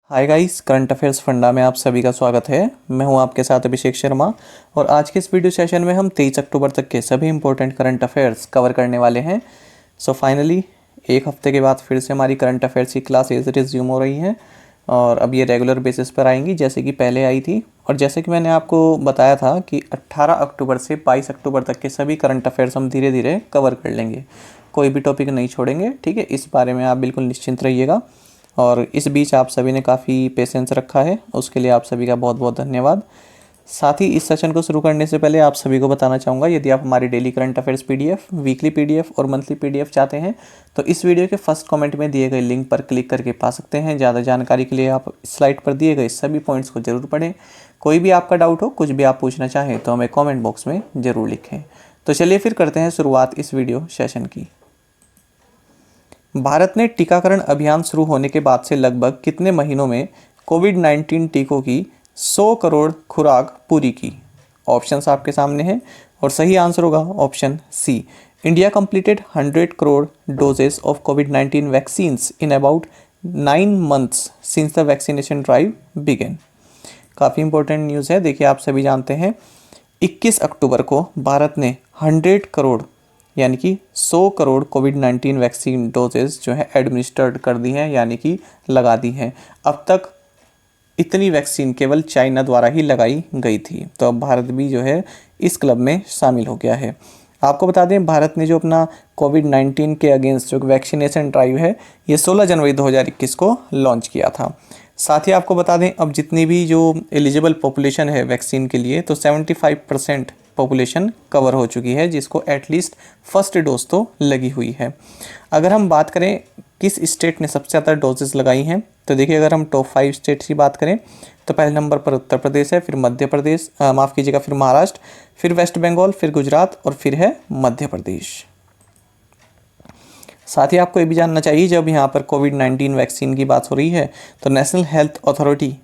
Hi guys, current affairs funda में आप सभी का स्वागत है। मैं हूं आपके साथ अभिषेक शर्मा और आज के इस वीडियो सेशन में हम 23 अक्टूबर तक के सभी इंपॉर्टेंट करंट अफेयर्स कवर करने वाले हैं। सो फाइनली एक हफ्ते के बाद फिर से हमारी करंट अफेयर्स की क्लासेस रिज्यूम हो रही हैं और अब ये रेगुलर बेसिस पर आएंगी जैसे कि पहले आई थी। और जैसे कि मैंने आपको बताया था कि 18 अक्टूबर से 22 अक्टूबर तक के सभी करंट अफेयर्स हम धीरे धीरे कवर कर लेंगे, कोई भी टॉपिक नहीं छोड़ेंगे। ठीक है, इस बारे में आप बिल्कुल निश्चिंत रहिएगा। और इस बीच आप सभी ने काफ़ी पेशेंस रखा है, उसके लिए आप सभी का बहुत बहुत धन्यवाद। साथ ही इस सेशन को शुरू करने से पहले आप सभी को बताना चाहूँगा, यदि आप हमारी daily current affairs PDF, weekly PDF और मंथली पीडीएफ चाहते हैं तो इस वीडियो के फर्स्ट कमेंट में दिए गए लिंक पर क्लिक करके पा सकते हैं। ज़्यादा जानकारी के लिए आप स्लाइड पर दिए गए सभी पॉइंट्स को जरूर पढ़ें। कोई भी आपका डाउट हो, कुछ भी आप पूछना चाहें तो हमें कॉमेंट बॉक्स में ज़रूर लिखें। तो चलिए फिर करते हैं शुरुआत इस वीडियो सेशन की। भारत ने टीकाकरण अभियान शुरू होने के बाद से लगभग कितने महीनों में कोविड-19 टीकों की 100 करोड़ खुराक पूरी की? ऑप्शंस आपके सामने हैं और सही आंसर होगा option C. India completed 100 crore doses of कोविड-19 vaccines in about 9 months since the vaccination drive began. काफ़ी इंपॉर्टेंट न्यूज़ है। देखिए, आप सभी जानते हैं 21 अक्टूबर को भारत ने 100 करोड़ यानी कि 100 करोड़ कोविड-19 वैक्सीन डोजेस जो है एडमिनिस्टर्ड कर दी हैं, यानी कि लगा दी हैं। अब तक इतनी वैक्सीन केवल चाइना द्वारा ही लगाई गई थी, तो अब भारत भी जो है इस क्लब में शामिल हो गया है। आपको बता दें, भारत ने जो अपना कोविड-19 के अगेंस्ट जो वैक्सीनेशन ड्राइव है ये 16 जनवरी 2021 को लॉन्च किया था। साथ ही आपको बता दें, अब जितनी भी जो एलिजिबल पॉपुलेशन है वैक्सीन के लिए, तो 75% पॉपुलेशन कवर हो चुकी है जिसको एटलीस्ट फर्स्ट डोज तो लगी हुई है। अगर हम बात करें किस स्टेट ने सबसे ज़्यादा डोजेस लगाई हैं, तो देखिए, अगर हम टॉप 5 स्टेट्स की बात करें तो पहले नंबर पर उत्तर प्रदेश है, फिर मध्य प्रदेश, माफ़ कीजिएगा, फिर महाराष्ट्र, फिर वेस्ट बंगाल, फिर गुजरात और फिर है मध्य प्रदेश। साथ ही आपको ये भी जानना चाहिए, जब यहाँ पर कोविड-19 वैक्सीन की बात हो रही है तो नेशनल हेल्थ अथॉरिटी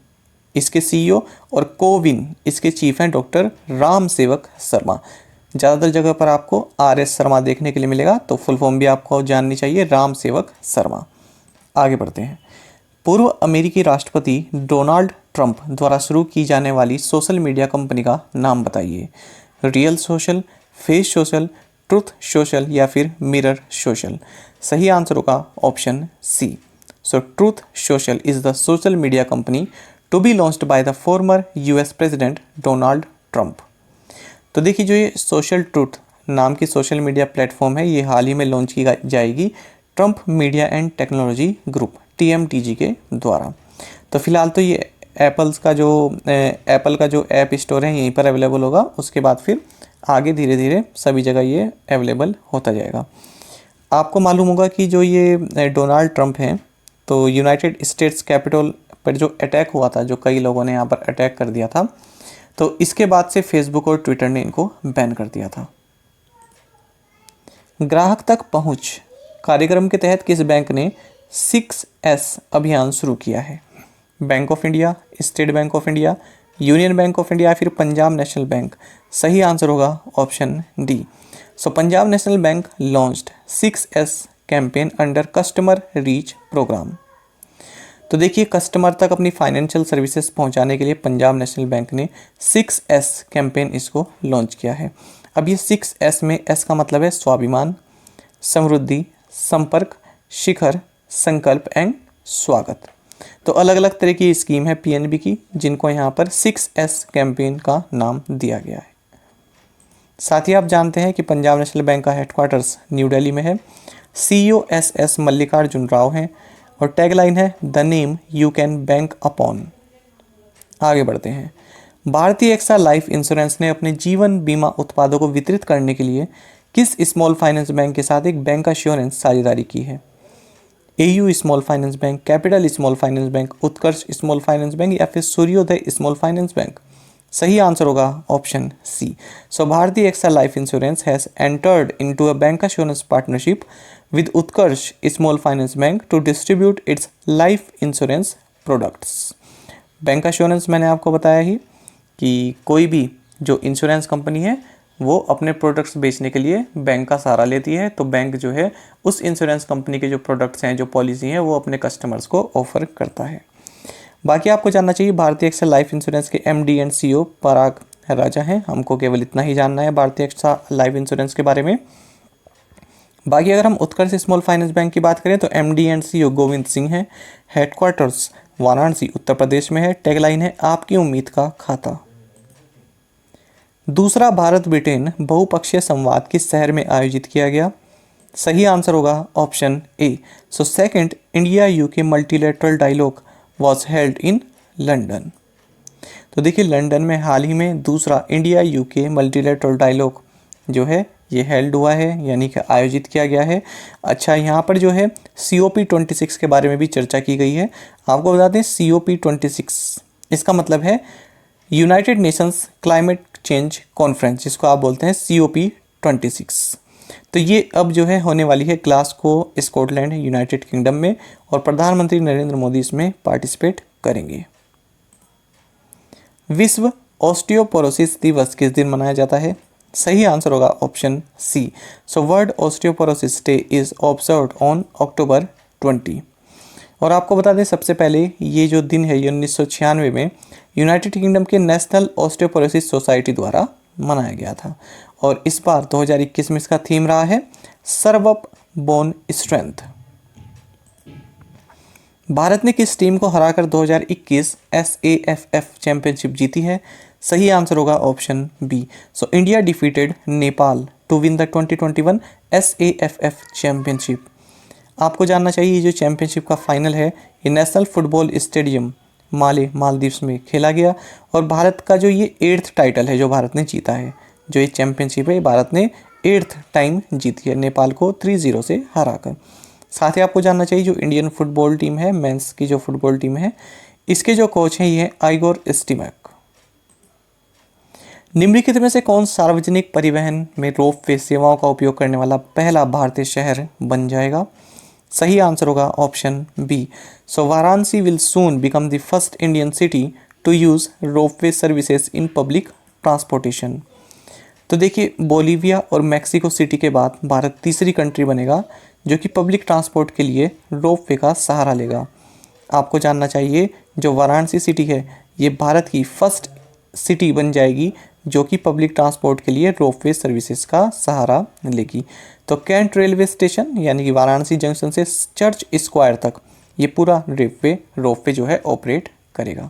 इसके सीईओ और कोविन इसके चीफ हैं डॉक्टर राम सेवक शर्मा। ज़्यादातर जगह पर आपको RS शर्मा देखने के लिए मिलेगा, तो फुल फॉर्म भी आपको जाननी चाहिए, राम सेवक शर्मा। आगे बढ़ते हैं। पूर्व अमेरिकी राष्ट्रपति डोनाल्ड ट्रंप द्वारा शुरू की जाने वाली सोशल मीडिया कंपनी का नाम बताइए। Real social, face social, truth social या फिर मिरर सोशल। सही आंसर होगा option C. So truth social is the social media company to be launched by the former US president Donald Trump. तो देखिए, जो ये सोशल ट्रुथ नाम की सोशल मीडिया प्लेटफॉर्म है ये हाल ही में लॉन्च की जाएगी Trump media and technology group TMTG के द्वारा। तो फिलहाल तो ये एप्पल का जो ऐप स्टोर है यहीं पर अवेलेबल होगा, उसके बाद फिर आगे धीरे धीरे सभी जगह ये अवेलेबल होता जाएगा। आपको मालूम होगा कि जो ये डोनाल्ड ट्रंप हैं, तो यूनाइटेड स्टेट्स कैपिटल पर जो अटैक हुआ था, जो कई लोगों ने यहाँ पर अटैक कर दिया था, तो इसके बाद से फेसबुक और ट्विटर ने इनको बैन कर दिया था। ग्राहक तक पहुँच कार्यक्रम के तहत किस बैंक ने 6S अभियान शुरू किया है? Bank of India, state bank of India, union bank of India या फिर पंजाब नेशनल बैंक। सही आंसर होगा option D. So Punjab national bank launched 6S campaign under customer reach programme. तो देखिए, कस्टमर तक अपनी फाइनेंशियल सर्विसेज पहुंचाने के लिए पंजाब नेशनल बैंक ने 6S कैंपेन इसको लॉन्च किया है। अब ये 6S में S का मतलब है स्वाभिमान, समृद्धि, संपर्क, शिखर, संकल्प एंड स्वागत। तो अलग अलग तरह की स्कीम है PNB की, जिनको यहाँ पर 6S कैंपेन का नाम दिया गया है। साथ ही आप जानते हैं कि पंजाब नेशनल बैंक का हेडक्वार्टर्स न्यू दिल्ली में है। CEO SS मल्लिकार्जुन राव हैं और टैगलाइन है the name you can bank upon. आगे बढ़ते हैं। भारतीय एक्सा लाइफ इंश्योरेंस ने अपने जीवन बीमा उत्पादों को वितरित करने के लिए किस स्मॉल फाइनेंस बैंक के साथ एक बैंक एश्योरेंस साझेदारी की है? AU small finance bank, capital small finance bank, Utkarsh small finance bank या फिर सूर्योदय स्मॉल फाइनेंस बैंक। सही आंसर होगा option C. So Bhartiya AXA life insurance has entered into a bank assurance partnership with Utkarsh Small Finance Bank to distribute its life insurance products। Bank assurance मैंने आपको बताया ही कि कोई भी जो इंश्योरेंस कंपनी है वो अपने प्रोडक्ट्स बेचने के लिए बैंक का सहारा लेती है, तो बैंक जो है उस इंश्योरेंस कंपनी के जो प्रोडक्ट्स हैं, जो पॉलिसी हैं, वो अपने कस्टमर्स को ऑफर करता है। बाकी आपको जानना चाहिए भारतीय एक्सा लाइफ इंश्योरेंस के MD एंड CEO पराग राजा हैं। हमको केवल इतना ही जानना है भारतीय एक्सा लाइफ इंश्योरेंस के बारे में। बाकी अगर हम उत्कर्ष स्मॉल फाइनेंस बैंक की बात करें तो MD and CEO Govind Singh हैं। हेडक्वार्टर्स वाराणसी उत्तर प्रदेश में है। टैगलाइन है आपकी उम्मीद का खाता। दूसरा भारत ब्रिटेन बहुपक्षीय संवाद किस शहर में आयोजित किया गया? सही आंसर होगा option A. So second India UK multilateral dialogue was held in London. तो देखिए लंदन में हाल ही में दूसरा इंडिया UK मल्टीलेटरल डायलॉग जो है ये हेल्ड हुआ है, यानी कि आयोजित किया गया है। अच्छा, यहाँ पर जो है COP26 के बारे में भी चर्चा की गई है। आपको बता दें COP26 इसका मतलब है United Nations climate change conference, जिसको आप बोलते हैं COP26। तो ये अब जो है होने वाली है ग्लासगो स्कॉटलैंड यूनाइटेड किंगडम में, और प्रधानमंत्री नरेंद्र मोदी इसमें पार्टिसिपेट करेंगे। विश्व ऑस्टियोपोरोसिस दिवस किस दिन मनाया जाता है? सही आंसर होगा option C. So world osteoporosis day is observed on October 20। और आपको बता दें सबसे पहले ये जो दिन है ये 1996 में यूनाइटेड किंगडम के नेशनल ऑस्टियोपोरोसिस सोसाइटी द्वारा मनाया गया था, और इस बार 2021 में इसका थीम रहा है सर्व अप बोन स्ट्रेंथ। भारत ने किस टीम को हराकर 2021 SAFF चैंपियनशिप जीती है? सही आंसर होगा option B. So India defeated Nepal to win the 2021 SAFF championship. आपको जानना चाहिए ये जो चैंपियनशिप का फाइनल है ये नेशनल फुटबॉल स्टेडियम माले मालदीव्स में खेला गया, और भारत का जो ये 8th टाइटल है जो भारत ने जीता है, जो ये चैंपियनशिप है भारत ने 8th टाइम जीती है नेपाल को 3-0 से हराकर। साथ ही आपको जानना चाहिए जो इंडियन फुटबॉल टीम है, मेंस की जो फुटबॉल टीम है, इसके जो कोच हैं ये है आइगोर स्टीमैक। निम्नलिखित में से कौन सार्वजनिक परिवहन में रोपवे सेवाओं का उपयोग करने वाला पहला भारतीय शहर बन जाएगा? सही आंसर होगा option B. So Varanasi will soon become the first Indian city to use ropeway services in public transportation. तो देखिए बोलीविया और मैक्सिको सिटी के बाद भारत तीसरी कंट्री बनेगा जो कि पब्लिक ट्रांसपोर्ट के लिए रोपवे का सहारा लेगा। आपको जानना चाहिए जो वाराणसी सिटी है ये भारत की फर्स्ट सिटी बन जाएगी जो कि पब्लिक ट्रांसपोर्ट के लिए रोपवे सर्विसेज का सहारा लेगी। तो कैंट रेलवे स्टेशन यानी कि वाराणसी जंक्शन से चर्च स्क्वायर तक ये पूरा रोपवे जो है ऑपरेट करेगा।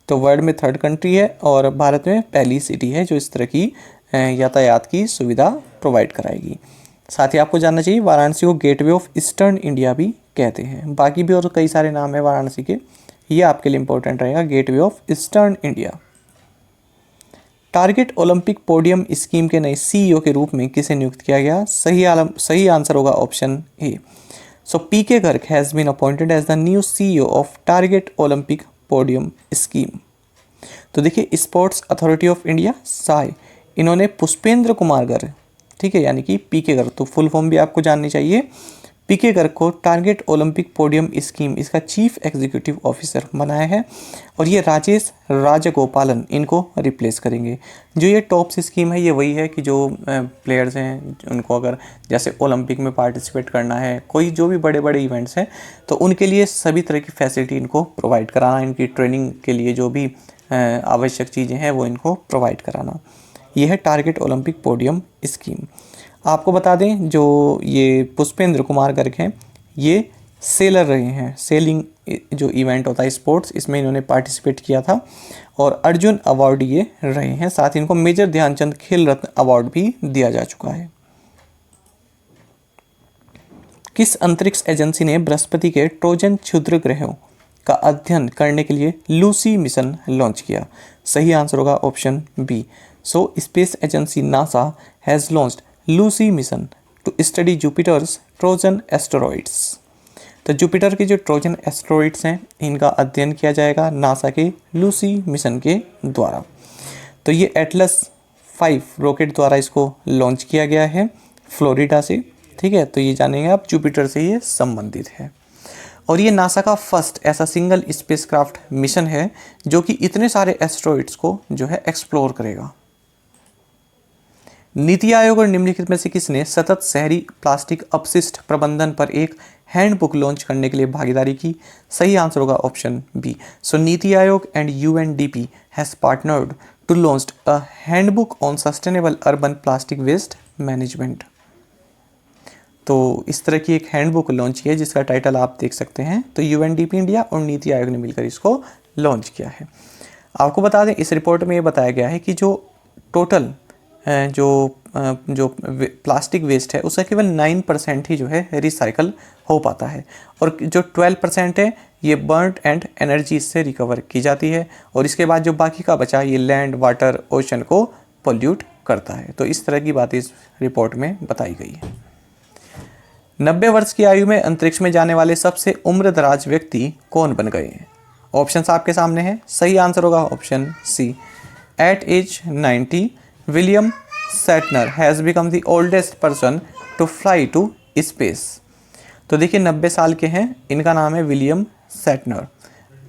तो वर्ल्ड में 3rd कंट्री है और भारत में पहली सिटी है जो इस तरह की यातायात की सुविधा प्रोवाइड कराएगी। साथ ही आपको जानना चाहिए वाराणसी को गेटवे ऑफ ईस्टर्न इंडिया भी कहते हैं। बाकी भी और कई सारे नाम है वाराणसी के, ये आपके लिए इंपॉर्टेंट रहेगा, gateway of eastern India. Target Olympic podium scheme के नए CEO के रूप में किसे नियुक्त किया गया? सही आंसर होगा option A. So PK Garg has been appointed as the new CEO of target Olympic podium scheme. तो देखिए sports authority of India SAI, इन्होंने पुष्पेंद्र कुमार गर्ग, ठीक है, यानी कि PK गर्ग, तो फुल फॉर्म भी आपको जाननी चाहिए, PK गर्ग को टारगेट ओलंपिक पोडियम स्कीम इसका चीफ एग्जीक्यूटिव ऑफिसर बनाया है, और ये राजेश राजगोपालन इनको रिप्लेस करेंगे। जो ये टॉप स्कीम है ये वही है कि जो प्लेयर्स हैं उनको अगर जैसे ओलंपिक में पार्टिसिपेट करना है, कोई जो भी बड़े बड़े इवेंट्स हैं, तो उनके लिए सभी तरह की फैसिलिटी इनको प्रोवाइड कराना, इनकी ट्रेनिंग के लिए जो भी आवश्यक चीज़ें हैं वो इनको प्रोवाइड कराना, ये है टारगेट ओलंपिक पोडियम स्कीम। आपको बता दें जो ये पुष्पेंद्र कुमार गर्ग हैं ये सेलर रहे हैं, सेलिंग जो इवेंट होता है स्पोर्ट्स, इसमें इन्होंने पार्टिसिपेट किया था और अर्जुन अवार्ड ये रहे हैं। साथ ही इनको मेजर ध्यानचंद खेल रत्न अवार्ड भी दिया जा चुका है। किस अंतरिक्ष एजेंसी ने बृहस्पति के ट्रोजन क्षुद्र ग्रहों का अध्ययन करने के लिए लूसी मिशन लॉन्च किया? सही आंसर होगा option B. So space agency NASA has launched Lucy mission to study Jupiter's Trojan asteroids. तो जुपिटर के जो ट्रोजन एस्टेरॉइड्स हैं इनका अध्ययन किया जाएगा नासा के लूसी मिशन के द्वारा। तो ये एटलस 5 रॉकेट द्वारा इसको लॉन्च किया गया है फ्लोरिडा से, ठीक है। तो ये जानेंगे आप जुपिटर से ये संबंधित है, और ये नासा का फर्स्ट ऐसा सिंगल स्पेसक्राफ्ट मिशन है जो कि इतने सारे एस्टेरॉइड्स को जो है एक्सप्लोर करेगा। नीति आयोग और निम्नलिखित में से किसने सतत शहरी प्लास्टिक अपशिष्ट प्रबंधन पर एक हैंडबुक लॉन्च करने के लिए भागीदारी की? सही आंसर होगा option B. So NITI Aayog and UNDP has partnered to launch a handbook on sustainable urban plastic waste management. तो इस तरह की एक हैंडबुक लॉन्च की है जिसका टाइटल आप देख सकते हैं। तो यूएनडीपी इंडिया और नीति आयोग ने मिलकर इसको लॉन्च किया है। आपको बता दें इस रिपोर्ट में ये बताया गया है कि जो टोटल जो प्लास्टिक वेस्ट है उसका केवल 9% ही जो है रिसाइकल हो पाता है और जो 12% है ये बर्न एंड एनर्जी से रिकवर की जाती है और इसके बाद जो बाकी का बचा ये लैंड वाटर ओशन को पोल्यूट करता है। तो इस तरह की बात इस रिपोर्ट में बताई गई है। 90 वर्ष की आयु में अंतरिक्ष में जाने वाले सबसे उम्रदराज व्यक्ति कौन बन गए हैं? ऑप्शंस आपके सामने हैं। सही आंसर होगा option C. At age 90 William Shatner has become the oldest person to fly to space. तो देखिए 90 साल के हैं, इनका नाम है विलियम सैटनर।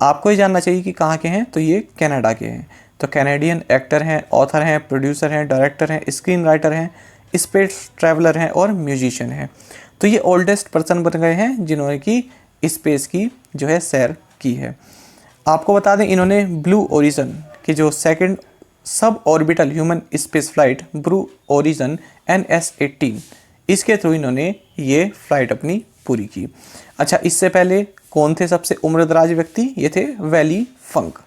आपको ये जानना चाहिए कि कहाँ के हैं, तो ये कनाडा के हैं। तो कैनेडियन एक्टर हैं, ऑथर हैं, प्रोड्यूसर हैं, डायरेक्टर हैं, स्क्रीन राइटर हैं, स्पेस ट्रैवलर हैं और म्यूजिशियन हैं। तो ये ओल्डेस्ट पर्सन बन गए हैं जिन्होंने की स्पेस की जो है सैर की है। आपको बता दें इन्होंने ब्लू ओरिजिन की जो second sub orbital human space flight blue origin NS-18 इसके थ्रू इन्होंने ये फ्लाइट अपनी पूरी की। अच्छा, इससे पहले कौन थे सबसे उम्रदराज व्यक्ति? ये थे वैली फंक,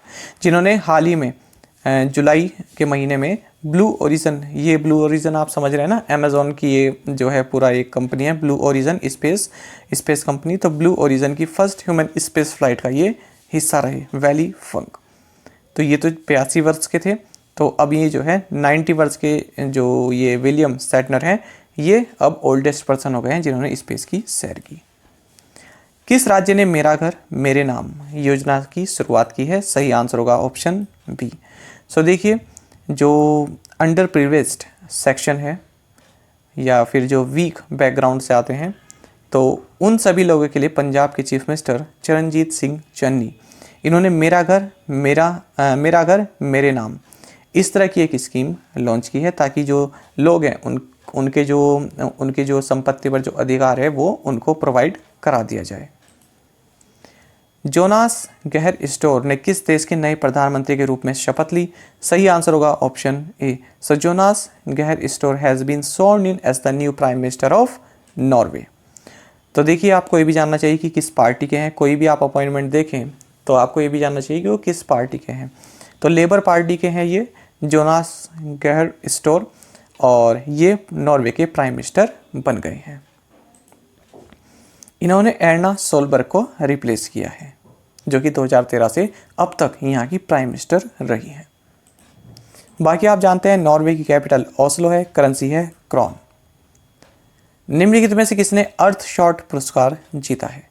जिन्होंने हाल ही में जुलाई के महीने में ब्लू ओरिजिन, ये ब्लू ओरिजिन आप समझ रहे हैं ना, अमेजोन की ये जो है पूरा एक कंपनी है ब्लू ओरिजिन स्पेस कंपनी। तो ब्लू ओरिजिन की फर्स्ट ह्यूमन स्पेस फ्लाइट का ये हिस्सा रहे वैली फंक। तो ये तो 82 वर्ष के थे। तो अब ये जो है 90 वर्ष के जो ये विलियम सैटनर हैं ये अब ओल्डेस्ट पर्सन हो गए हैं जिन्होंने स्पेस की सैर की। किस राज्य ने मेरा घर मेरे नाम योजना की शुरुआत की है? सही आंसर होगा ऑप्शन बी। सो देखिए जो अंडर प्रिविलेज्ड सेक्शन है या फिर जो वीक बैकग्राउंड से आते हैं तो उन सभी लोगों के लिए पंजाब के चीफ मिनिस्टर चरणजीत सिंह चन्नी इन्होंने मेरा घर मेरे नाम इस तरह की एक स्कीम लॉन्च की है ताकि जो लोग हैं उनके जो संपत्ति पर जो अधिकार है वो उनको प्रोवाइड करा दिया जाए। जोनास गहर स्टोर ने किस देश के नए प्रधानमंत्री के रूप में शपथ ली? सही आंसर होगा option A. So Jonas Gahr Store has been sworn in as the new prime minister of Norway. तो देखिए आपको ये भी जानना चाहिए कि किस पार्टी के हैं। कोई भी आप अपॉइंटमेंट देखें तो आपको ये भी जानना चाहिए कि वो किस पार्टी के हैं। तो लेबर पार्टी के हैं ये जोनास गहर स्टोर और ये नॉर्वे के प्राइम मिनिस्टर बन गए हैं। इन्होंने एर्ना सोलबर्ग को रिप्लेस किया है जो कि 2013 से अब तक यहाँ की प्राइम मिनिस्टर रही है। बाकी आप जानते हैं नॉर्वे की कैपिटल ओस्लो है, करेंसी है क्रॉन। निम्नलिखित में से किसने अर्थशॉट पुरस्कार जीता है?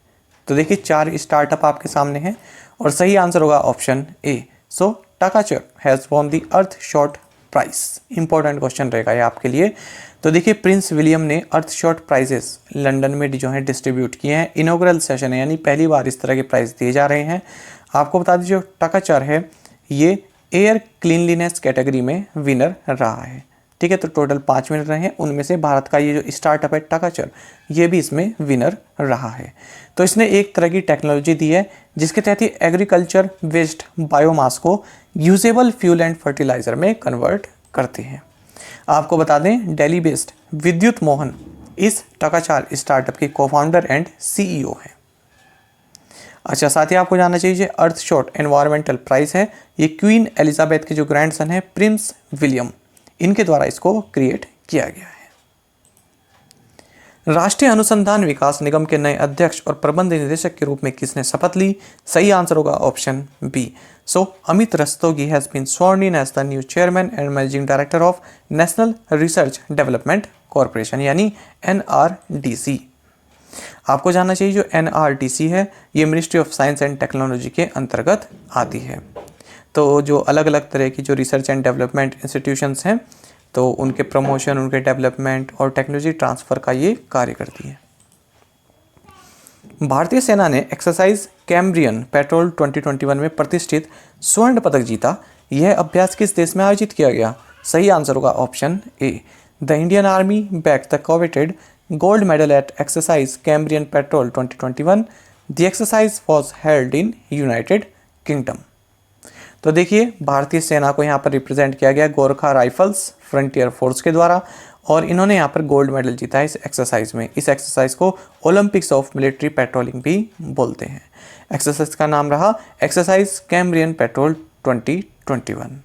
तो देखिए 4 स्टार्टअप आपके सामने हैं और सही आंसर होगा option A. So Takachar has won the Earthshot Prize. Important question रहेगा ये आपके लिए। तो देखिए प्रिंस विलियम ने अर्थशॉट प्राइजेस लंदन में जो है डिस्ट्रीब्यूट किए हैं। इनॉग्रल सेशन है यानी पहली बार इस तरह के प्राइज दिए जा रहे हैं। आपको बता दीजिए टाकाचर है ये एयर क्लीनलीनेस कैटेगरी में विनर रहा है। ठीक है, तो टोटल 5 विनर रहे हैं, उनमें से भारत का ये जो स्टार्टअप है टाकाचर ये भी इसमें विनर रहा है। तो इसने एक तरह की टेक्नोलॉजी दी है जिसके तहत ये एग्रीकल्चर वेस्ट बायोमास को यूजेबल फ्यूल एंड फर्टिलाइजर में कन्वर्ट करते हैं। आपको बता दें दिल्ली बेस्ड विद्युत मोहन इस टाकाचार स्टार्टअप के को-फाउंडर एंड CEO हैं। अच्छा, साथ ही आपको जानना चाहिए अर्थशॉट एनवायरमेंटल प्राइज है ये क्वीन एलिजाबेथ के जो ग्रैंडसन है प्रिंस विलियम इनके द्वारा इसको क्रिएट किया गया है। राष्ट्रीय अनुसंधान विकास निगम के नए अध्यक्ष और प्रबंध निदेशक के रूप में किसने शपथ ली? सही आंसर होगा option B. So Amit Rastogi has been sworn in as the new chairman and managing director of National Research Development Corporation यानी NRDC। आपको जानना चाहिए जो NRDC है ये ministry of science and technology के अंतर्गत आती है। तो जो अलग अलग तरह की जो रिसर्च एंड डेवलपमेंट इंस्टीट्यूशंस हैं तो उनके प्रमोशन, उनके डेवलपमेंट और टेक्नोलॉजी ट्रांसफ़र का ये कार्य करती है। भारतीय सेना ने एक्सरसाइज कैम्ब्रियन पेट्रोल 2021 में प्रतिष्ठित स्वर्ण पदक जीता। यह अभ्यास किस देश में आयोजित किया गया? सही आंसर होगा option A. The Indian army bagged the coveted gold medal at exercise Cambrian Patrol 2021. The exercise was held in United Kingdom. तो देखिए भारतीय सेना को यहाँ पर रिप्रेजेंट किया गया गोरखा राइफल्स फ्रंटियर फोर्स के द्वारा, और इन्होंने यहाँ पर गोल्ड मेडल जीता है इस एक्सरसाइज में। इस एक्सरसाइज को ओलंपिक्स ऑफ मिलिट्री पेट्रोलिंग भी बोलते हैं। एक्सरसाइज का नाम रहा एक्सरसाइज कैम्ब्रियन पेट्रोल 2021।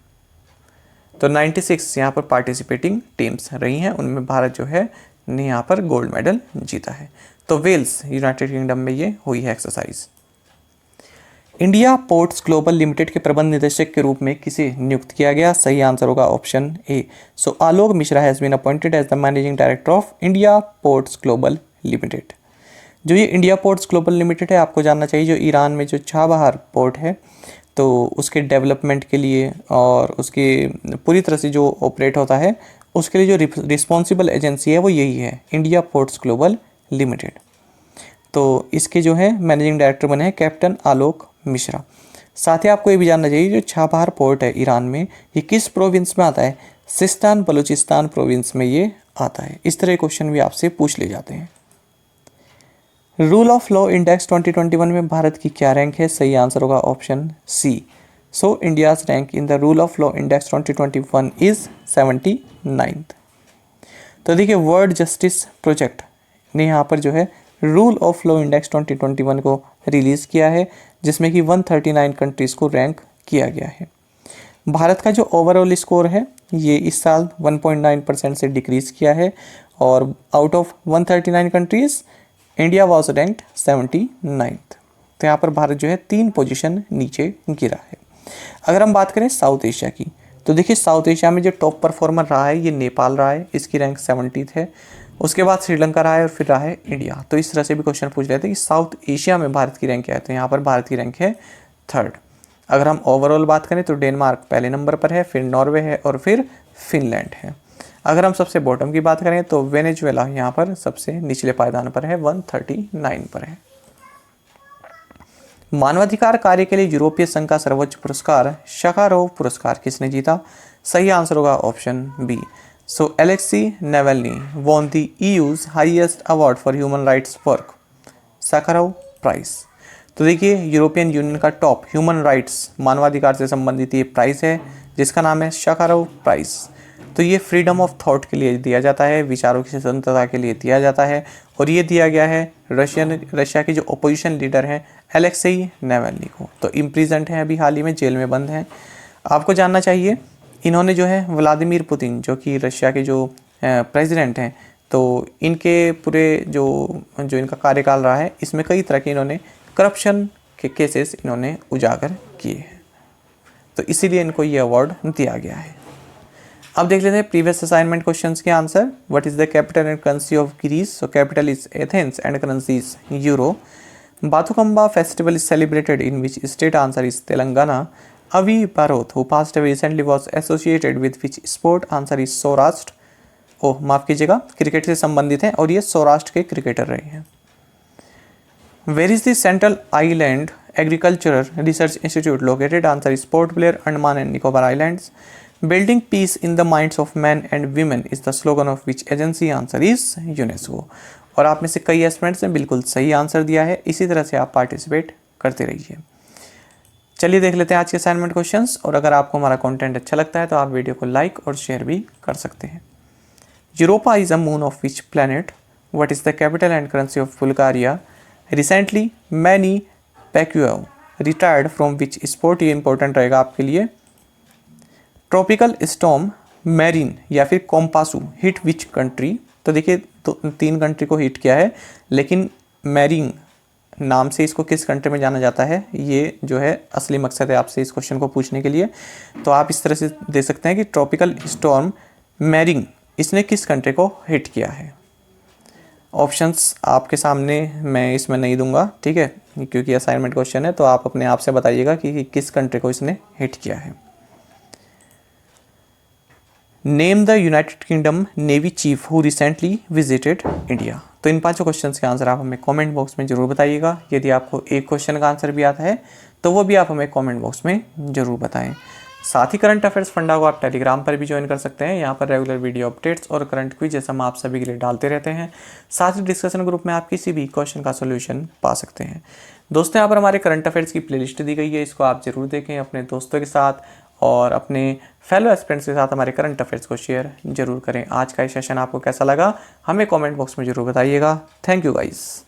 तो 96 यहाँ पर पार्टिसिपेटिंग टीम्स रही हैं, उनमें भारत जो है ने यहाँ पर गोल्ड मेडल जीता है। तो वेल्स यूनाइटेड किंगडम में ये हुई है exercise. India Ports Global limited के प्रबंध निदेशक के रूप में किसे नियुक्त किया गया? सही आंसर होगा option A. So Alok Mishra has been appointed as the managing director of India Ports Global Limited. जो ये इंडिया पोर्ट्स ग्लोबल लिमिटेड है, आपको जानना चाहिए जो ईरान में जो चाबहार पोर्ट है, तो उसके डेवलपमेंट के लिए और उसके पूरी तरह से जो ऑपरेट होता है उसके लिए जो रिस्पॉन्सिबल एजेंसी है वो यही है, इंडिया पोर्ट्स ग्लोबल लिमिटेड। तो इसके जो है मैनेजिंग डायरेक्टर बने हैं कैप्टन आलोक मिश्रा। साथ ही आपको ये भी जानना चाहिए जो चाबहार पोर्ट है ईरान में, ये किस प्रोविंस में आता है? सिस्तान बलूचिस्तान प्रोविंस में ये आता है। इस तरह क्वेश्चन भी आपसे पूछ ले जाते हैं। रूल ऑफ लॉ इंडेक्स 2021 में भारत की क्या रैंक है? सही आंसर होगा option C. So India's rank in the rule of law index 2021 is 79th। तो देखिए वर्ल्ड जस्टिस प्रोजेक्ट ने यहाँ पर जो है रूल ऑफ लॉ इंडेक्स 2021 को रिलीज़ किया है, जिसमें कि 139 कंट्रीज़ को रैंक किया गया है। भारत का जो ओवरऑल स्कोर है ये इस साल 1.9% से डिक्रीज़ किया है, और out of 139 countries India was ranked 79th। तो यहाँ पर भारत जो है 3 पोजीशन नीचे गिरा है। अगर हम बात करें साउथ एशिया की, तो देखिए साउथ एशिया में जो टॉप परफॉर्मर रहा है ये नेपाल रहा है, इसकी रैंक 70th है। उसके बाद श्रीलंका रहा है और फिर रहा है इंडिया। तो इस तरह से भी क्वेश्चन पूछ रहे थे कि साउथ एशिया में भारत की रैंक क्या है, तो यहाँ पर भारत की रैंक है 3rd। अगर हम ओवरऑल बात करें तो डेनमार्क पहले नंबर पर है, फिर नॉर्वे है और फिर फिनलैंड है। अगर हम सबसे बॉटम की बात करें तो वेनेजुएला यहाँ पर सबसे निचले पायदान पर है, 139 पर है। मानवाधिकार कार्य के लिए यूरोपीय संघ का सर्वोच्च पुरस्कार शखारोव पुरस्कार किसने जीता? सही आंसर होगा option B. So Alexei Navalny won the EU's highest award for human rights work, sakharov prize. तो देखिए यूरोपियन यूनियन का टॉप ह्यूमन राइट्स मानवाधिकार से संबंधित ये प्राइज़ है जिसका नाम है शखारोव प्राइज़। तो ये फ्रीडम ऑफ थॉट के लिए दिया जाता है, विचारों की स्वतंत्रता के लिए दिया जाता है, और ये दिया गया है रशिया के जो अपोजिशन लीडर हैं एलेक्सी नेवेल्नी को। तो इम्प्रिजेंट हैं, अभी हाल ही में जेल में बंद हैं। आपको जानना चाहिए इन्होंने जो है व्लादिमीर पुतिन जो कि रशिया के जो प्रेसिडेंट हैं, तो इनके पूरे जो इनका कार्यकाल रहा है इसमें कई तरह के इन्होंने करप्शन के केसेस इन्होंने उजागर किए हैं, तो इसीलिए इनको ये अवार्ड दिया गया है। अब देख लेते हैं प्रीवियस असाइनमेंट क्वेश्चंस के आंसर। What is the capital and currency of Greece? So capital is Athens and currency is euro. Bathukamma festival is celebrated in which state? Answer is Telangana. Avi Barot, who passed away recently, was associated with which sport? Answer is Saurashtra. Oh माफ़ कीजिएगा, cricket से संबंधित हैं और ये सौराष्ट्र के cricketer रहे हैं। Where is the central island agricultural research institute located? Answer is Port Blair, Andaman and Nicobar islands. Building peace in the minds of man and women is the slogan of which agency? Answer is UNESCO. और आप में से कई aspirants ने बिल्कुल सही answer दिया है, इसी तरह से आप पार्टिसिपेट करते रहिए। चलिए देख लेते हैं आज के असाइनमेंट क्वेश्चंस, और अगर आपको हमारा कंटेंट अच्छा लगता है तो आप वीडियो को लाइक और शेयर भी कर सकते हैं। Europa is a moon of which planet? What is the capital and currency of Bulgaria? Recently Manny Pacquiao retired from which sport? ये इंपॉर्टेंट रहेगा आपके लिए। ट्रॉपिकल स्टॉर्म मैरिन या फिर कॉम्पासू हिट विच कंट्री? तो देखिए 3 कंट्री को हिट किया है, लेकिन मैरिन नाम से इसको किस कंट्री में जाना जाता है, ये जो है असली मकसद है आपसे इस क्वेश्चन को पूछने के लिए। तो आप इस तरह से दे सकते हैं कि ट्रॉपिकल स्टॉर्म मैरिन इसने किस कंट्री को हिट किया है। ऑप्शंस आपके सामने मैं इसमें नहीं दूंगा, ठीक है, क्योंकि असाइनमेंट क्वेश्चन है, तो आप अपने आप से बताइएगा कि किस कंट्री को इसने हिट किया है। Name the United kingdom navy chief who recently visited India? तो इन 5 क्वेश्चंस के आंसर आप हमें कमेंट बॉक्स में जरूर बताइएगा। यदि आपको एक क्वेश्चन का आंसर भी आता है तो वो भी आप हमें कमेंट बॉक्स में ज़रूर बताएं। साथ ही करंट अफेयर्स फंडा को आप टेलीग्राम पर भी ज्वाइन कर सकते हैं। यहाँ पर रेगुलर वीडियो अपडेट्स और करंट क्विज जैसा हम आप सभी के लिए डालते रहते हैं। साथ ही डिस्कशन ग्रुप में आप किसी भी क्वेश्चन का सोल्यूशन पा सकते हैं। दोस्तों, यहाँ पर हमारे करंट अफेयर्स की प्लेलिस्ट दी गई है, इसको आप जरूर देखें अपने दोस्तों के साथ और अपने फेलो एस्पिरेंट्स के साथ हमारे करंट अफेयर्स को शेयर जरूर करें। आज का ये सेशन आपको कैसा लगा हमें कमेंट बॉक्स में जरूर बताइएगा। Thank you guys.